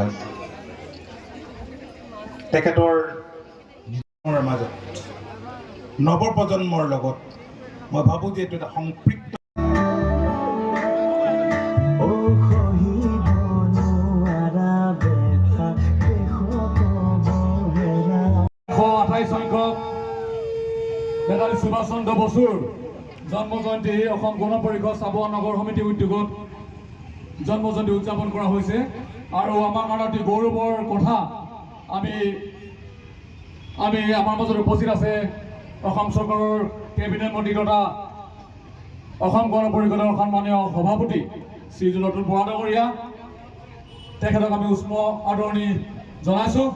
হয় তেখেতৰ মাজত নৱপ্ৰজন্মৰ লগত মই ভাবোঁ যে এইটো এটা সম্পৃক্ত সংখ্যক নেতাজী সুভাষ চন্দ্ৰ বসুৰ জন্ম জয়ন্তী অসম গণ পৰিষদ চাবুৱা নগৰ সমিতি উদ্যোগত জন্ম জয়ন্তী উদযাপন কৰা হৈছে আৰু আমাৰ কাৰণে অতি গৌৰৱৰ কথা আমি আমাৰ মাজত উপস্থিত আছে অসম চৰকাৰৰ কেবিনেট মন্ত্ৰী তথা অসম গণ পৰিষদৰ সন্মানীয় সভাপতি শ্ৰী যুলতুল বৰা ডাঙৰীয়া তেখেতক আমি উষ্ম আদৰণি জনাইছোঁ।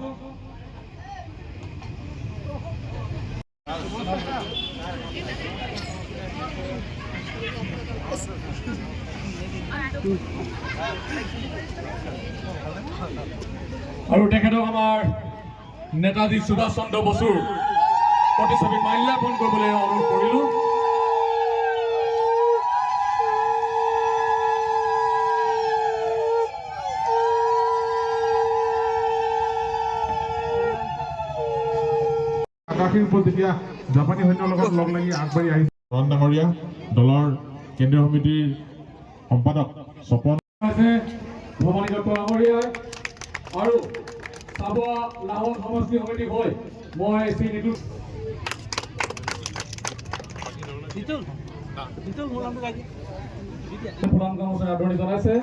আৰু তেখেতক আমাৰ নেতাজী সুভাষ চন্দ্ৰ বসুৰ প্ৰতিচ্ছবি মাল্যাৰ্পণ কৰিবলৈ অনুৰোধ কৰিলোঁ। আকাশীৰ ওপৰত যেতিয়া জাপানী সৈন্যৰ লগত লগ লাগি আগবাঢ়ি আহিছে বৰা ডাঙৰীয়া দলৰ কেন্দ্ৰীয় সমিতিৰ সম্পাদক স্বপন ভৱানী দত্ত ডাঙৰীয়াই আৰু চাবুৱা লাহন সমষ্টি সমিতি হৈ মই শ্ৰী নিতুল ফুলাম গামোচাৰ আদৰণি জনাইছে।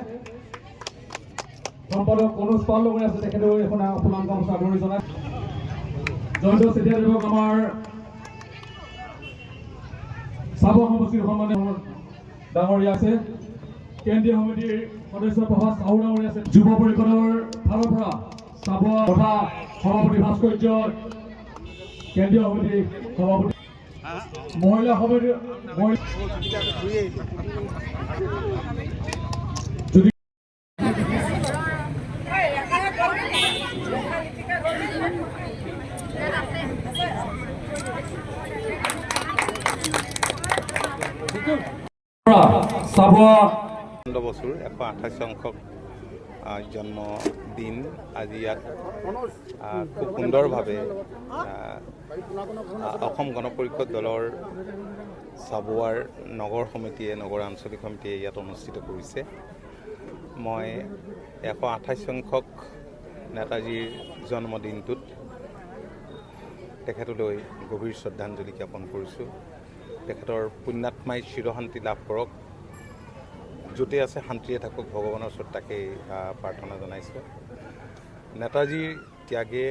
সম্পাদক অনুজ পাল লগৰীয়া আছে তেখেতেও এখন ফুলাম গামোচাৰ আদৰণি জনাইছে। জয়ন্ত চেতিয়াদেৱক আমাৰ চাবুৱা সমষ্টিৰ সন্মানীয় ডাঙৰীয়া আছে। কেন্দ্ৰীয় সমিতিৰ সদস্য প্ৰভাস চাহু ডাঙৰীয়া আছে। যুৱ পৰিষদৰ ফালৰ পৰা চাবুৱা তথা সভাপতি ভাস্কৰ্য কেন্দ্ৰীয় সমিতিৰ সভাপতি মহিলা সমিতিৰ বছৰ 128 সংখ্যক জন্মদিন আজি ইয়াত খুব সুন্দৰভাৱে অসম গণ পৰিষদ দলৰ চাবুৱাৰ নগৰ সমিতিয়ে নগৰ আঞ্চলিক সমিতিয়ে ইয়াত অনুষ্ঠিত কৰিছে। মই 128 সংখ্যক নেতাজীৰ জন্মদিনটোত তেখেতলৈ গভীৰ শ্ৰদ্ধাঞ্জলি জ্ঞাপন কৰিছোঁ। তেখেতৰ পুণ্যাত্মাই চিৰশান্তি লাভ কৰক, য'তে আছে শান্তিৰে থাকক, ভগৱানৰ ওচৰত তাকেই প্ৰাৰ্থনা জনাইছোঁ। নেতাজীৰ ত্যাগে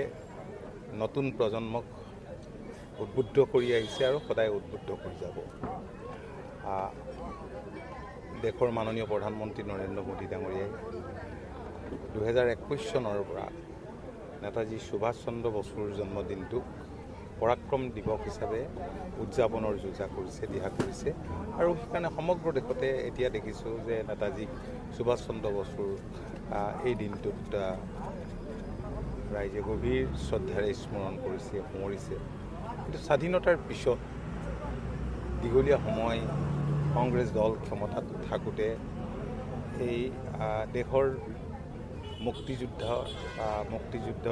নতুন প্ৰজন্মক উদ্বুদ্ধ কৰি আহিছে আৰু সদায় উদ্বুদ্ধ কৰি যাব। দেশৰ মাননীয় প্ৰধানমন্ত্ৰী নৰেন্দ্ৰ মোদী ডাঙৰীয়াই 2021 চনৰ পৰা নেতাজী সুভাষ চন্দ্ৰ বসুৰ জন্মদিনটোক পৰাক্ৰম দিৱস হিচাপে উদযাপনৰ যোজা কৰিছে, দিহা কৰিছে। আৰু সেইকাৰণে সমগ্ৰ দেশতে এতিয়া দেখিছোঁ যে নেতাজী সুভাষ চন্দ্ৰ বসুৰ এই দিনটোত ৰাইজে গভীৰ শ্ৰদ্ধাৰে স্মৰণ কৰিছে, সোঁৱৰিছে। কিন্তু স্বাধীনতাৰ পিছত দীঘলীয়া সময় কংগ্ৰেছ দল ক্ষমতাত থাকোঁতে এই দেশৰ মুক্তিযুদ্ধৰ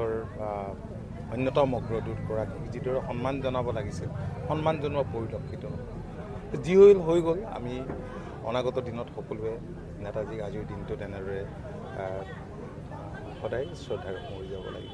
অন্যতম অগ্ৰদূতগৰাকীক যিদৰে সন্মান জনাব লাগিছিল, সন্মান জনোৱা পৰিলক্ষিত নহয়। যি হৈ গ'ল। আমি অনাগত দিনত সকলোৱে নেতাজীক আজিৰ দিনটো তেনেদৰে সদায় শ্ৰদ্ধাৰে সোঁৱৰি যাব লাগিব।